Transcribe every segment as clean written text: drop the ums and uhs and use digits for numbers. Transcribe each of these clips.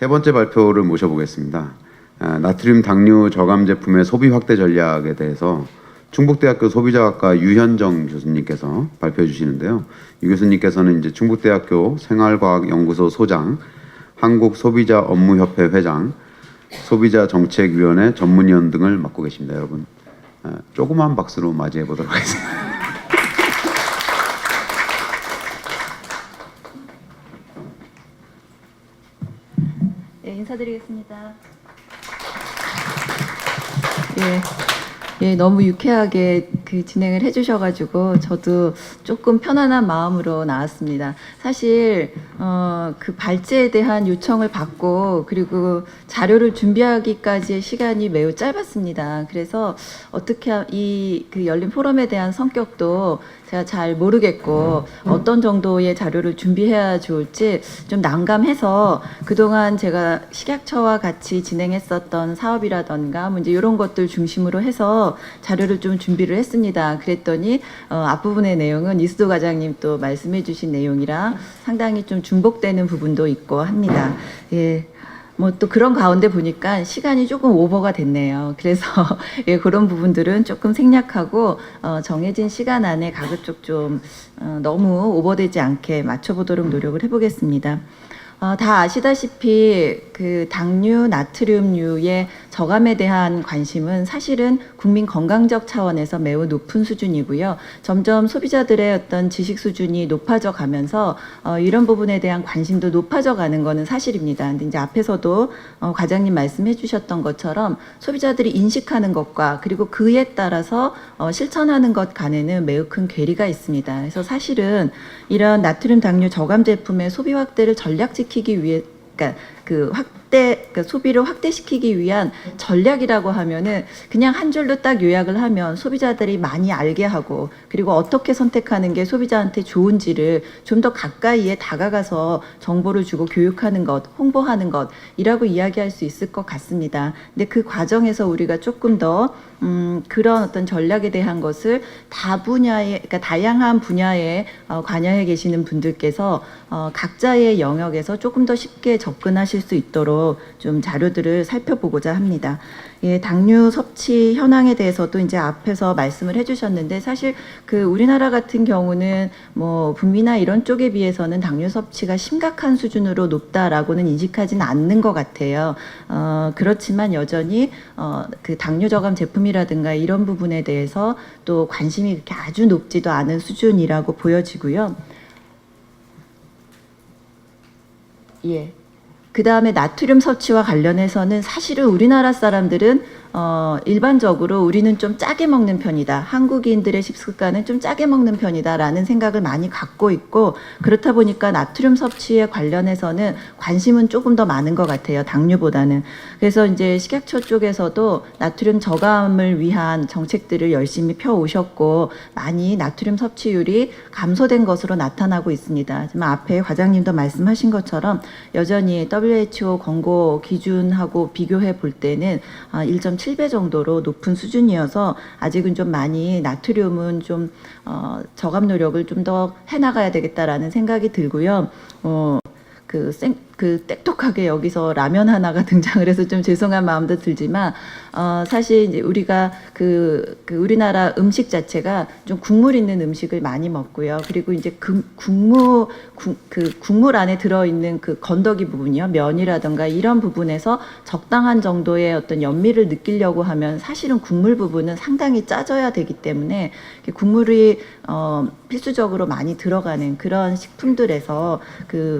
세 번째 발표를 모셔보겠습니다. 나트륨 당류 저감 제품의 소비 확대 전략에 대해서 충북대학교 소비자학과 유현정 교수님께서 발표해 주시는데요. 유 교수님께서는 이제 충북대학교 생활과학연구소 소장, 한국소비자업무협회 회장, 소비자정책위원회 전문위원 등을 맡고 계십니다. 여러분 조그만 박수로 맞이해 보도록 하겠습니다. 네, 인사드리겠습니다. 너무 유쾌하게 진행을 해주셔가지고 저도 조금 편안한 마음으로 나왔습니다. 사실 그 발제에 대한 요청을 받고 그리고 자료를 준비하기까지의 시간이 매우 짧았습니다. 그래서 어떻게 이 열린 포럼에 대한 성격도 제가 잘 모르겠고 어떤 정도의 자료를 준비해야 좋을지 좀 난감해서 그동안 제가 식약처와 같이 진행했었던 사업이라던가 뭐 이제 이런 것들 중심으로 해서 자료를 좀 준비를 했습니다. 그랬더니 앞부분의 내용은 이수도 과장님 또 말씀해 주신 내용이랑 상당히 좀 중복되는 부분도 있고 합니다. 예. 뭐 또 그런 가운데 보니까 시간이 조금 오버가 됐네요. 그래서 예, 그런 부분들은 조금 생략하고 정해진 시간 안에 가급적 좀 너무 오버되지 않게 맞춰보도록 노력을 해보겠습니다. 다 아시다시피 그 당류, 나트륨류의 저감에 대한 관심은 사실은 국민 건강적 차원에서 매우 높은 수준이고요. 점점 소비자들의 어떤 지식 수준이 높아져 가면서 이런 부분에 대한 관심도 높아져 가는 것은 사실입니다. 근데 이제 앞에서도 과장님 말씀해 주셨던 것처럼 소비자들이 인식하는 것과 그리고 그에 따라서 실천하는 것 간에는 매우 큰 괴리가 있습니다. 그래서 사실은 이런 나트륨 당류 저감 제품의 소비 확대를 전략지키기 위해 소비를 확대시키기 위한 전략이라고 하면은 그냥 한 줄로 딱 요약을 하면 소비자들이 많이 알게 하고 그리고 어떻게 선택하는 게 소비자한테 좋은지를 좀 더 가까이에 다가가서 정보를 주고 교육하는 것, 홍보하는 것이라고 이야기할 수 있을 것 같습니다. 근데 그 과정에서 우리가 조금 더 그런 어떤 전략에 대한 것을 다양한 분야에 관여해 계시는 분들께서 각자의 영역에서 조금 더 쉽게 접근하실 수 있도록 좀 자료들을 살펴보고자 합니다. 예, 당류 섭취 현황에 대해서도 이제 앞에서 말씀을 해주셨는데 사실 우리나라 같은 경우는 뭐 북미나 이런 쪽에 비해서는 당류 섭취가 심각한 수준으로 높다라고는 인식하지는 않는 것 같아요. 그렇지만 여전히 그 당류 저감 제품이라든가 이런 부분에 대해서 또 관심이 그렇게 아주 높지도 않은 수준이라고 보여지고요. 예. 그 다음에 나트륨 섭취와 관련해서는 사실은 우리나라 사람들은 일반적으로 우리는 좀 짜게 먹는 편이다. 한국인들의 식습관은 좀 짜게 먹는 편이다 라는 생각을 많이 갖고 있고 그렇다 보니까 나트륨 섭취에 관련해서는 관심은 조금 더 많은 것 같아요. 당류보다는. 그래서 이제 식약처 쪽에서도 나트륨 저감을 위한 정책들을 열심히 펴오셨고 많이 나트륨 섭취율이 감소된 것으로 나타나고 있습니다. 하지만 앞에 과장님도 말씀하신 것처럼 여전히 WHO 권고 기준하고 비교해 볼 때는 1.7배 정도로 높은 수준이어서 아직은 좀 많이 나트륨은 좀 저감 노력을 좀 더 해나가야 되겠다라는 생각이 들고요. 땡똑하게 여기서 라면 하나가 등장을 해서 좀 죄송한 마음도 들지만 사실 이제 우리가 우리나라 음식 자체가 좀 국물 있는 음식을 많이 먹고요. 그리고 이제 국물 안에 들어있는 그 건더기 부분이요. 면이라든가 이런 부분에서 적당한 정도의 어떤 연미를 느끼려고 하면 사실은 국물 부분은 상당히 짜져야 되기 때문에 국물이 필수적으로 많이 들어가는 그런 식품들에서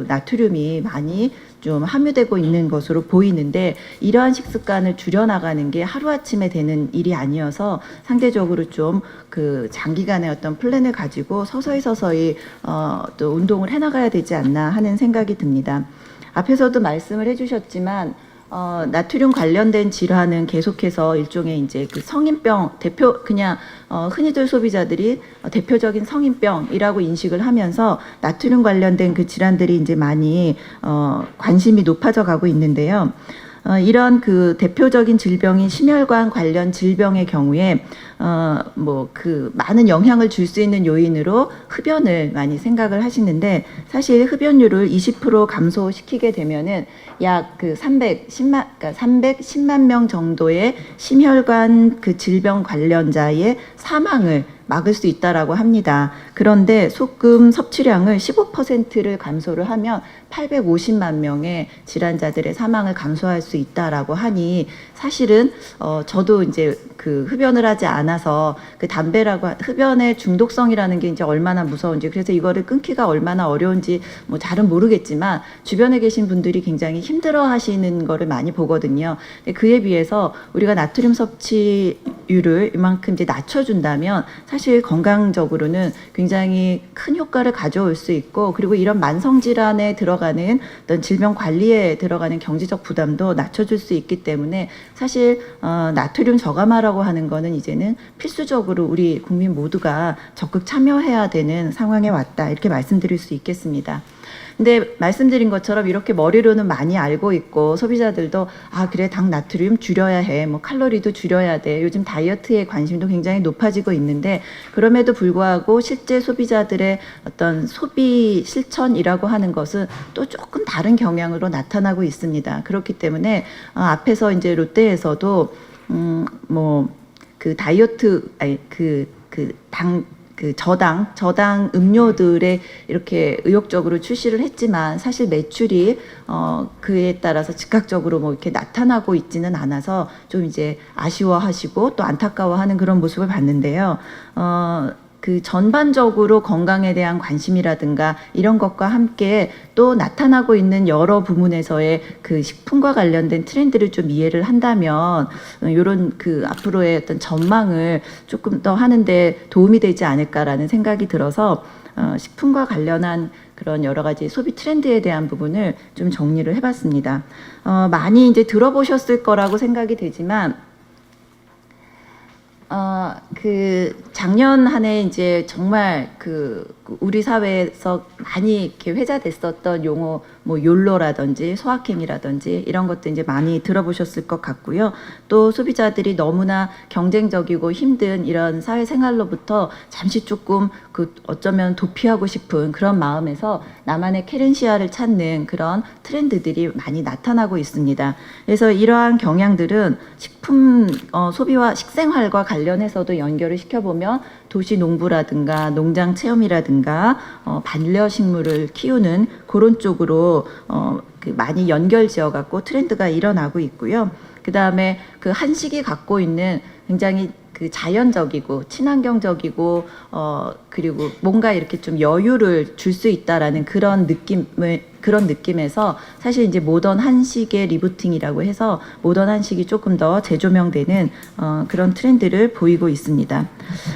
나트륨이 많이 좀 함유되고 있는 것으로 보이는데 이러한 식습관을 줄여나가는 게 하루아침에 되는 일이 아니어서 상대적으로 좀 장기간의 어떤 플랜을 가지고 서서히 또 운동을 해나가야 되지 않나 하는 생각이 듭니다. 앞에서도 말씀을 해주셨지만 나트륨 관련된 질환은 계속해서 일종의 이제 성인병 그냥 흔히들 소비자들이 대표적인 성인병이라고 인식을 하면서 나트륨 관련된 그 질환들이 이제 많이 관심이 높아져 가고 있는데요. 이런 그 대표적인 질병인 심혈관 관련 질병의 경우에 뭐 그 많은 영향을 줄 수 있는 요인으로 흡연을 많이 생각을 하시는데, 사실 흡연율을 20% 감소시키게 되면은 약 그 310만 명 정도의 심혈관 그 질병 관련자의 사망을 막을 수 있다라고 합니다. 그런데 소금 섭취량을 15%를 감소를 하면 850만 명의 질환자들의 사망을 감소할 수 있다라고 하니, 사실은 저도 이제 그 흡연을 하지 않아서 그 흡연의 중독성이라는 게 이제 얼마나 무서운지, 그래서 이거를 끊기가 얼마나 어려운지 뭐 잘은 모르겠지만 주변에 계신 분들이 굉장히 힘들어하시는 거를 많이 보거든요. 근데 그에 비해서 우리가 나트륨 섭취율을 이만큼 이제 낮춰준다면 사실 건강적으로는 굉장히 큰 효과를 가져올 수 있고, 그리고 이런 만성 질환에 들어가는 어떤 질병 관리에 들어가는 경제적 부담도 낮춰줄 수 있기 때문에, 사실 나트륨 저감화라고 하는 거는 이제는 필수적으로 우리 국민 모두가 적극 참여해야 되는 상황에 왔다, 이렇게 말씀드릴 수 있겠습니다. 근데 말씀드린 것처럼 이렇게 머리로는 많이 알고 있고, 소비자들도 그래, 당 나트륨 줄여야 해, 뭐 칼로리도 줄여야 돼, 요즘 다이어트에 관심도 굉장히 높아지고 있는데, 그럼에도 불구하고 실제 소비자들의 어떤 소비 실천이라고 하는 것은 또 조금 다른 경향으로 나타나고 있습니다. 그렇기 때문에 앞에서 이제 롯데에서도 뭐 그 다이어트 저당 음료들에 이렇게 의욕적으로 출시를 했지만, 사실 매출이 그에 따라서 즉각적으로 뭐 이렇게 나타나고 있지는 않아서 좀 이제 아쉬워하시고 또 안타까워하는 그런 모습을 봤는데요. 그 전반적으로 건강에 대한 관심이라든가 이런 것과 함께 또 나타나고 있는 여러 부문에서의 그 식품과 관련된 트렌드를 좀 이해를 한다면 이런 그 앞으로의 어떤 전망을 조금 더 하는데 도움이 되지 않을까라는 생각이 들어서 식품과 관련한 그런 여러 가지 소비 트렌드에 대한 부분을 좀 정리를 해봤습니다. 많이 이제 들어보셨을 거라고 생각이 되지만, 그 작년 한 해 이제 정말 그 우리 사회에서 많이 이렇게 회자됐었던 용어, 뭐 욜로라든지 소확행이라든지 이런 것도 이제 많이 들어보셨을 것 같고요. 또 소비자들이 너무나 경쟁적이고 힘든 이런 사회생활로부터 잠시 조금 그 어쩌면 도피하고 싶은 그런 마음에서 나만의 케렌시아를 찾는 그런 트렌드들이 많이 나타나고 있습니다. 그래서 이러한 경향들은 식품 소비와 식생활과 관련해서도 연결을 시켜보면 도시 농부라든가 농장 체험이라든가 반려식물을 키우는 그런 쪽으로 그 많이 연결지어 갖고 트렌드가 일어나고 있고요. 그 다음에 그 한식이 갖고 있는 굉장히 그 자연적이고 친환경적이고 그리고 뭔가 이렇게 좀 여유를 줄 수 있다라는 그런 느낌에서 사실 이제 모던 한식의 리부팅이라고 해서 모던 한식이 조금 더 재조명되는 그런 트렌드를 보이고 있습니다.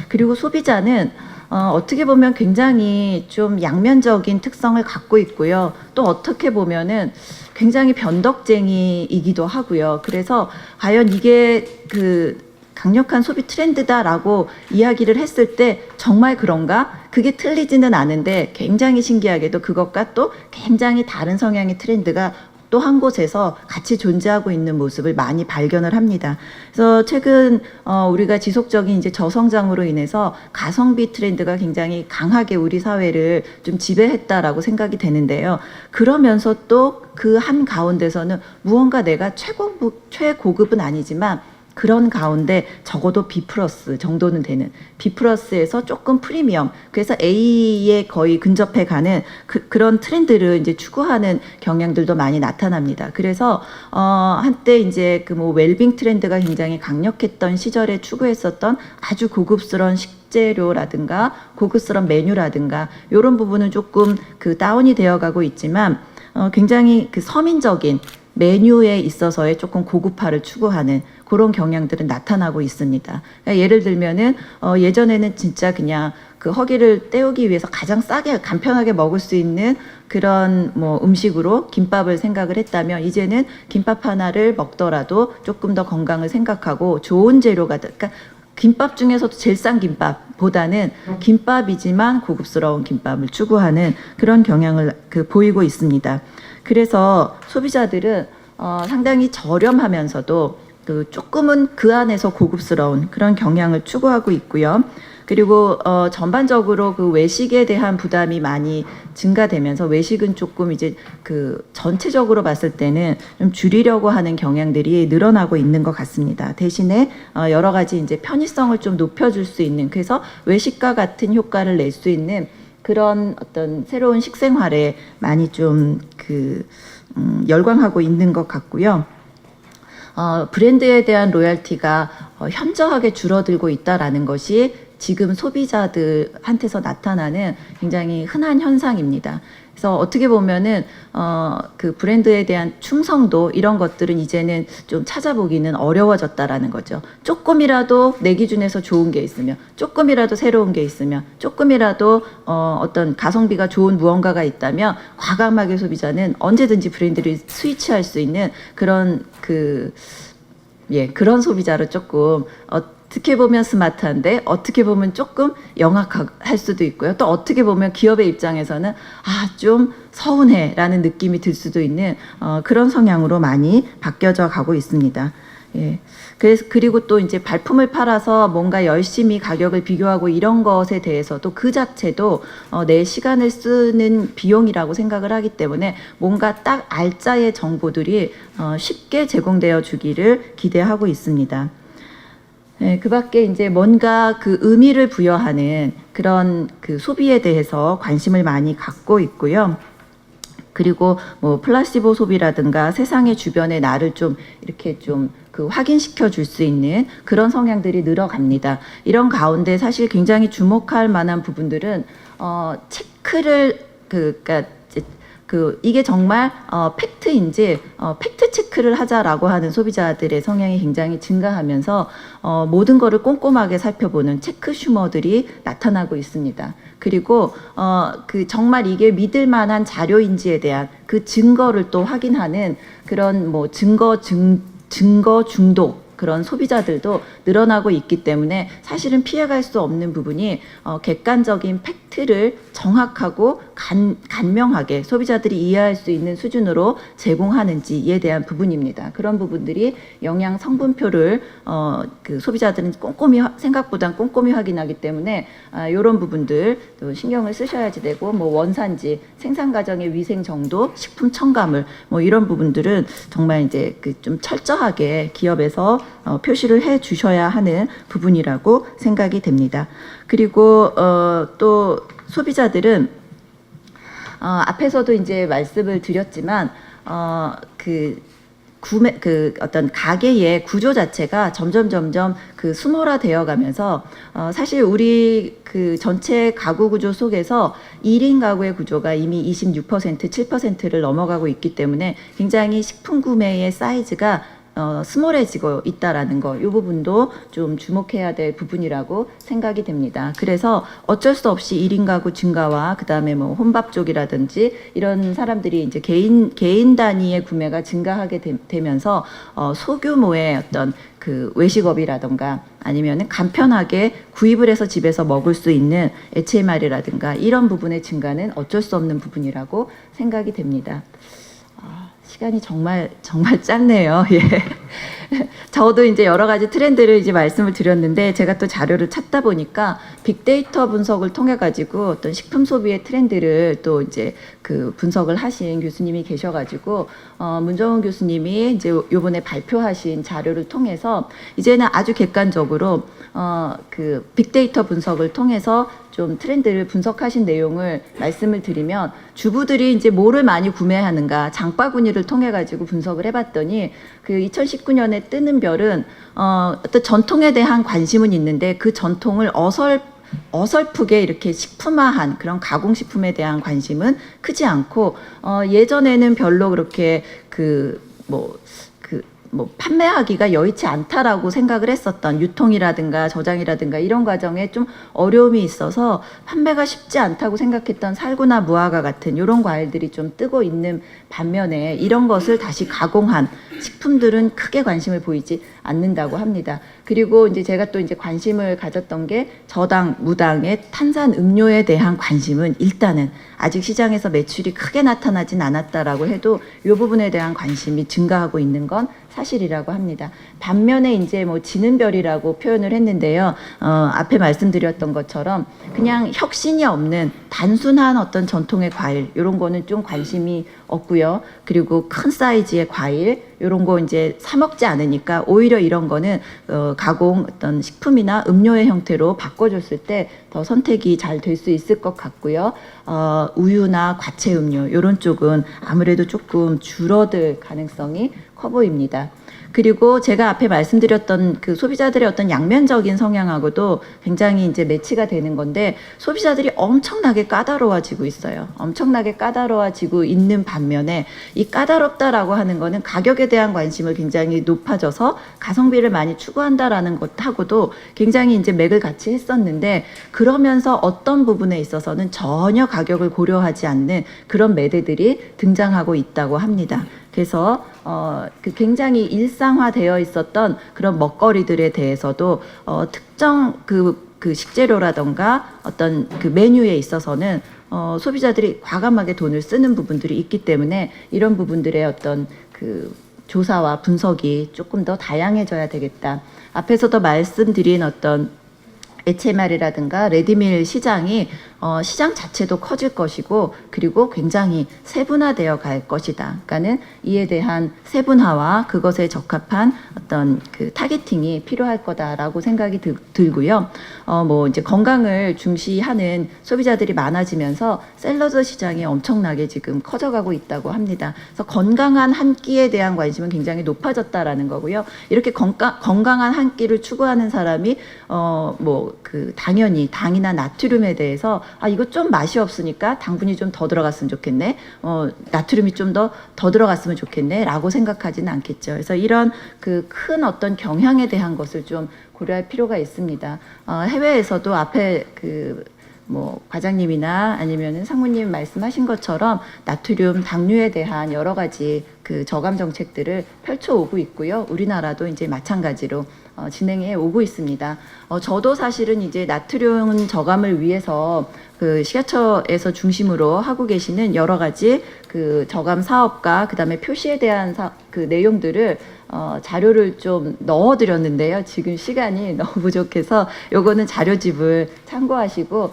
그리고 소비자는 어떻게 보면 굉장히 좀 양면적인 특성을 갖고 있고요. 또 어떻게 보면은 굉장히 변덕쟁이이기도 하고요. 그래서 과연 이게 그 강력한 소비 트렌드다라고 이야기를 했을 때 정말 그런가? 그게 틀리지는 않은데 굉장히 신기하게도 그것과 또 굉장히 다른 성향의 트렌드가 또 한 곳에서 같이 존재하고 있는 모습을 많이 발견을 합니다. 그래서 최근 우리가 지속적인 이제 저성장으로 인해서 가성비 트렌드가 굉장히 강하게 우리 사회를 좀 지배했다라고 생각이 되는데요. 그러면서 또 그 한 가운데서는 무언가 내가 최고급은 아니지만 그런 가운데 적어도 B+ 정도는 되는, B+에서 조금 프리미엄, 그래서 A에 거의 근접해 가는 그런 트렌드를 이제 추구하는 경향들도 많이 나타납니다. 그래서 한때 이제 그 뭐 웰빙 트렌드가 굉장히 강력했던 시절에 추구했었던 아주 고급스러운 식재료라든가 고급스러운 메뉴라든가 이런 부분은 조금 그 다운이 되어 가고 있지만, 굉장히 그 서민적인 메뉴에 있어서의 조금 고급화를 추구하는 그런 경향들은 나타나고 있습니다. 그러니까 예를 들면은 예전에는 진짜 그냥 그 허기를 때우기 위해서 가장 싸게 간편하게 먹을 수 있는 그런 뭐 음식으로 김밥을 생각을 했다면, 이제는 김밥 하나를 먹더라도 조금 더 건강을 생각하고 좋은 재료가, 그러니까 김밥 중에서도 제일 싼 김밥보다는 김밥이지만 고급스러운 김밥을 추구하는 그런 경향을 보이고 있습니다. 그래서 소비자들은 상당히 저렴하면서도 그 조금은 그 안에서 고급스러운 그런 경향을 추구하고 있고요. 그리고 전반적으로 그 외식에 대한 부담이 많이 증가되면서 외식은 조금 이제 그 전체적으로 봤을 때는 좀 줄이려고 하는 경향들이 늘어나고 있는 것 같습니다. 대신에 여러 가지 이제 편의성을 좀 높여줄 수 있는, 그래서 외식과 같은 효과를 낼 수 있는 그런 어떤 새로운 식생활에 많이 좀 열광하고 있는 것 같고요. 브랜드에 대한 로열티가 현저하게 줄어들고 있다라는 것이 지금 소비자들한테서 나타나는 굉장히 흔한 현상입니다. 그래서 어떻게 보면은 그 브랜드에 대한 충성도 이런 것들은 이제는 좀 찾아보기는 어려워졌다라는 거죠. 조금이라도 내 기준에서 좋은 게 있으면, 조금이라도 새로운 게 있으면, 조금이라도 어떤 가성비가 좋은 무언가가 있다면 과감하게 소비자는 언제든지 브랜드를 스위치할 수 있는 그런 그런 소비자로 조금 어떻게 보면 스마트한데 어떻게 보면 조금 영악할 수도 있고요. 또 어떻게 보면 기업의 입장에서는 좀 서운해라는 느낌이 들 수도 있는 그런 성향으로 많이 바뀌어져 가고 있습니다. 예. 그리고 또 이제 발품을 팔아서 뭔가 열심히 가격을 비교하고 이런 것에 대해서도 그 자체도 내 시간을 쓰는 비용이라고 생각을 하기 때문에 뭔가 딱 알짜의 정보들이 쉽게 제공되어 주기를 기대하고 있습니다. 네, 그 밖에 이제 뭔가 그 의미를 부여하는 그런 그 소비에 대해서 관심을 많이 갖고 있고요. 그리고 뭐 플라시보 소비라든가 세상의 주변의 나를 좀 이렇게 좀 확인시켜 줄 수 있는 그런 성향들이 늘어갑니다. 이런 가운데 사실 굉장히 주목할 만한 부분들은 체크를 그러니까 이게 정말 팩트인지 팩트 체크를 하자라고 하는 소비자들의 성향이 굉장히 증가하면서 모든 거를 꼼꼼하게 살펴보는 체크 슈머들이 나타나고 있습니다. 그리고 정말 이게 믿을 만한 자료인지에 대한 그 증거를 또 확인하는 그런 뭐 증거 중독 그런 소비자들도 늘어나고 있기 때문에 사실은 피해갈 수 없는 부분이 객관적인 팩트를 정확하고 간명하게 소비자들이 이해할 수 있는 수준으로 제공하는지에 대한 부분입니다. 그런 부분들이 영양 성분표를 그 소비자들은 생각보다 꼼꼼히 확인하기 때문에 이런 부분들 또 신경을 쓰셔야지 되고, 뭐 원산지, 생산 과정의 위생 정도, 식품 첨가물 뭐 이런 부분들은 정말 이제 좀 철저하게 기업에서 표시를 해 주셔야 하는 부분이라고 생각이 됩니다. 그리고 또 소비자들은 앞에서도 이제 말씀을 드렸지만 어떤 가게의 구조 자체가 점점 수몰화되어 가면서 사실 우리 전체 가구 구조 속에서 1인 가구의 구조가 이미 26%, 7%를 넘어가고 있기 때문에 굉장히 식품 구매의 사이즈가 스몰해지고 있다라는 거, 이 부분도 좀 주목해야 될 부분이라고 생각이 됩니다. 그래서 어쩔 수 없이 1인 가구 증가와 그다음에 뭐 혼밥 쪽이라든지 이런 사람들이 이제 개인 단위의 구매가 증가하게 되면서 소규모의 어떤 외식업이라든가 아니면은 간편하게 구입을 해서 집에서 먹을 수 있는 HMR이라든가 이런 부분의 증가는 어쩔 수 없는 부분이라고 생각이 됩니다. 시간이 정말 짧네요. 예. 저도 이제 여러 가지 트렌드를 이제 말씀을 드렸는데, 제가 또 자료를 찾다 보니까 빅데이터 분석을 통해 가지고 어떤 식품 소비의 트렌드를 또 이제 분석을 하신 교수님이 계셔가지고 문정훈 교수님이 이제 요번에 발표하신 자료를 통해서 이제는 아주 객관적으로 빅데이터 분석을 통해서 좀 트렌드를 분석하신 내용을 말씀을 드리면, 주부들이 이제 뭐를 많이 구매하는가 장바구니를 통해 가지고 분석을 해봤더니 2019년에 뜨는 별은 어떤 전통에 대한 관심은 있는데 그 전통을 어설프게 이렇게 식품화한 그런 가공식품에 대한 관심은 크지 않고, 예전에는 별로 그렇게 판매하기가 여의치 않다라고 생각을 했었던 유통이라든가 저장이라든가 이런 과정에 좀 어려움이 있어서 판매가 쉽지 않다고 생각했던 살구나 무화과 같은 이런 과일들이 좀 뜨고 있는 반면에 이런 것을 다시 가공한 식품들은 크게 관심을 보이지 않는다고 합니다. 그리고 이제 제가 또 이제 관심을 가졌던 게 저당, 무당의 탄산 음료에 대한 관심은 일단은 아직 시장에서 매출이 크게 나타나진 않았다라고 해도 이 부분에 대한 관심이 증가하고 있는 건 사실이라고 합니다. 반면에 이제 뭐 지는 별이라고 표현을 했는데요. 앞에 말씀드렸던 것처럼 그냥 혁신이 없는 단순한 어떤 전통의 과일 이런 거는 좀 관심이 없고요. 그리고 큰 사이즈의 과일 이런 거 이제 사 먹지 않으니까 오히려 이런 거는 가공 어떤 식품이나 음료의 형태로 바꿔줬을 때 더 선택이 잘 될 수 있을 것 같고요. 우유나 과채 음료 이런 쪽은 아무래도 조금 줄어들 가능성이 커 보입니다. 그리고 제가 앞에 말씀드렸던 그 소비자들의 어떤 양면적인 성향하고도 굉장히 이제 매치가 되는 건데, 소비자들이 엄청나게 까다로워지고 있어요. 엄청나게 까다로워지고 있는 반면에 이 까다롭다라고 하는 거는 가격에 대한 관심을 굉장히 높아져서 가성비를 많이 추구한다라는 것하고도 굉장히 이제 맥을 같이 했었는데, 그러면서 어떤 부분에 있어서는 전혀 가격을 고려하지 않는 그런 매대들이 등장하고 있다고 합니다. 그래서 그 굉장히 일상화되어 있었던 그런 먹거리들에 대해서도 특정 그 식재료라던가 어떤 그 메뉴에 있어서는 소비자들이 과감하게 돈을 쓰는 부분들이 있기 때문에 이런 부분들의 어떤 그 조사와 분석이 조금 더 다양해져야 되겠다. 앞에서도 말씀드린 어떤 HMR이라든가 레디밀 시장이 시장 자체도 커질 것이고, 그리고 굉장히 세분화되어 갈 것이다. 그러니까는 이에 대한 세분화와 그것에 적합한 어떤 그 타겟팅이 필요할 거다라고 생각이 들고요. 뭐 이제 건강을 중시하는 소비자들이 많아지면서 샐러드 시장이 엄청나게 지금 커져가고 있다고 합니다. 그래서 건강한 한 끼에 대한 관심은 굉장히 높아졌다라는 거고요. 이렇게 건강한 한 끼를 추구하는 사람이 뭐 그 당연히 당이나 나트륨에 대해서 이거 좀 맛이 없으니까 당분이 좀 더 들어갔으면 좋겠네. 나트륨이 좀 더 들어갔으면 좋겠네. 라고 생각하지는 않겠죠. 그래서 이런 그 큰 어떤 경향에 대한 것을 좀 고려할 필요가 있습니다. 해외에서도 앞에 뭐 과장님이나 아니면은 상무님 말씀하신 것처럼 나트륨, 당류에 대한 여러 가지 그 저감 정책들을 펼쳐오고 있고요. 우리나라도 이제 마찬가지로 진행해 오고 있습니다. 저도 사실은 이제 나트륨 저감을 위해서 그 식약처에서 중심으로 하고 계시는 여러 가지 그 저감 사업과 그다음에 표시에 대한 그 내용들을 자료를 좀 넣어드렸는데요. 지금 시간이 너무 부족해서 요거는 자료집을 참고하시고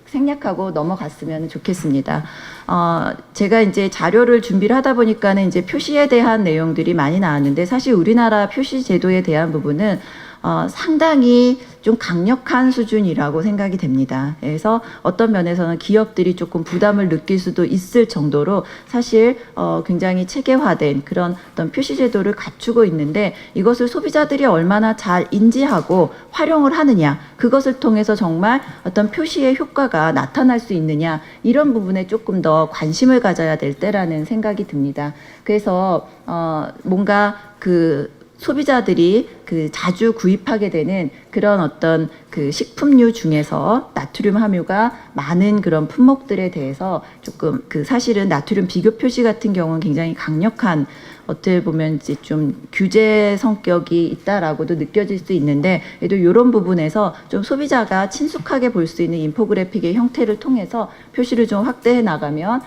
생략하고 넘어갔으면 좋겠습니다. 제가 이제 자료를 준비를 하다 보니까는 이제 표시에 대한 내용들이 많이 나왔는데, 사실 우리나라 표시 제도에 대한 부분은 상당히 좀 강력한 수준이라고 생각이 됩니다. 그래서 어떤 면에서는 기업들이 조금 부담을 느낄 수도 있을 정도로 사실 굉장히 체계화된 그런 어떤 표시 제도를 갖추고 있는데, 이것을 소비자들이 얼마나 잘 인지하고 활용을 하느냐, 그것을 통해서 정말 어떤 표시의 효과가 나타날 수 있느냐, 이런 부분에 조금 더 관심을 가져야 될 때라는 생각이 듭니다. 그래서 뭔가 소비자들이 자주 구입하게 되는 그런 어떤 그 식품류 중에서 나트륨 함유가 많은 그런 품목들에 대해서 조금 사실은 나트륨 비교 표시 같은 경우는 굉장히 강력한, 어떻게 보면 이제 좀 규제 성격이 있다라고도 느껴질 수 있는데, 그래도 이런 부분에서 좀 소비자가 친숙하게 볼 수 있는 인포그래픽의 형태를 통해서 표시를 좀 확대해 나가면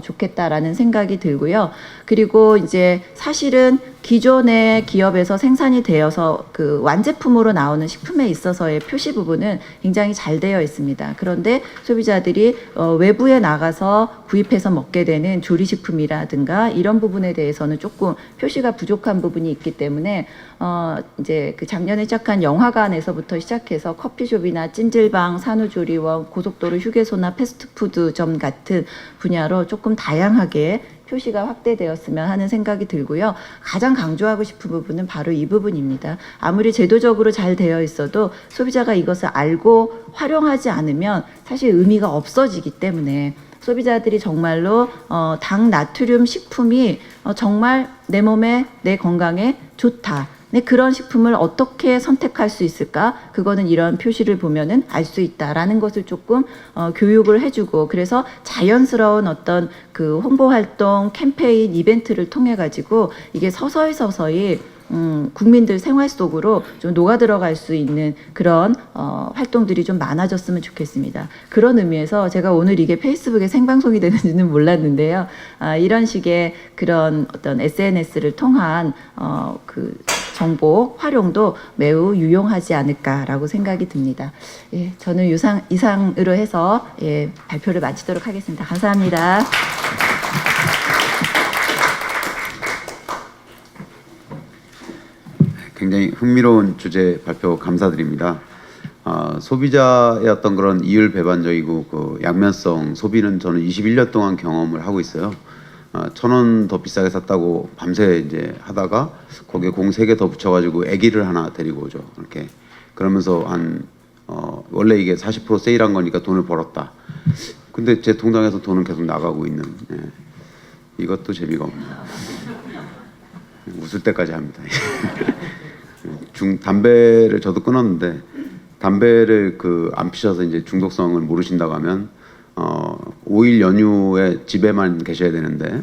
좋겠다라는 생각이 들고요. 그리고 이제 사실은 기존의 기업에서 생산이 되어서 그 완제품으로 나오는 식품에 있어서의 표시 부분은 굉장히 잘 되어 있습니다. 그런데 소비자들이 외부에 나가서 구입해서 먹게 되는 조리식품이라든가 이런 부분에 대해서는 조금 표시가 부족한 부분이 있기 때문에 이제 그 작년에 시작한 영화관에서부터 시작해서 커피숍이나 찜질방, 산후조리원, 고속도로 휴게소나 패스트푸드점 같은 분야로 조금 다양하게 표시가 확대되었으면 하는 생각이 들고요. 가장 강조하고 싶은 부분은 바로 이 부분입니다. 아무리 제도적으로 잘 되어 있어도 소비자가 이것을 알고 활용하지 않으면 사실 의미가 없어지기 때문에, 소비자들이 정말로 당 나트륨 식품이 정말 내 몸에, 내 건강에 좋다. 그런 식품을 어떻게 선택할 수 있을까? 그거는 이런 표시를 보면은 알 수 있다라는 것을 조금 교육을 해주고, 그래서 자연스러운 어떤 그 홍보 활동, 캠페인, 이벤트를 통해 가지고 이게 서서히 국민들 생활 속으로 좀 녹아 들어갈 수 있는 그런 활동들이 좀 많아졌으면 좋겠습니다. 그런 의미에서 제가 오늘 이게 페이스북에 생방송이 되는지는 몰랐는데요. 이런 식의 그런 어떤 SNS를 통한 그 정보 활용도 매우 유용하지 않을까라고 생각이 듭니다. 예, 저는 이상으로 해서 예, 발표를 마치도록 하겠습니다. 감사합니다. 굉장히 흥미로운 주제 발표 감사드립니다. 소비자의 어떤 그런 이율 배반적이고 그 양면성 소비는 저는 21년 동안 경험을 하고 있어요. 1,000원 더 비싸게 샀다고 밤새 이제 하다가 거기에 공 3개 더 붙여가지고 애기를 하나 데리고 오죠. 이렇게 그러면서 원래 이게 40% 세일한 거니까 돈을 벌었다. 근데 제 통장에서 돈은 계속 나가고 있는. 예. 이것도 재미가 없네요. 웃을 때까지 합니다. 담배를 저도 끊었는데 담배를 안 피셔서 이제 중독성을 모르신다고 하면 5일 연휴에 집에만 계셔야 되는데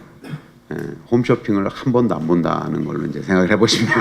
홈쇼핑을 한 번도 안 본다는 걸로 이제 생각을 해보시면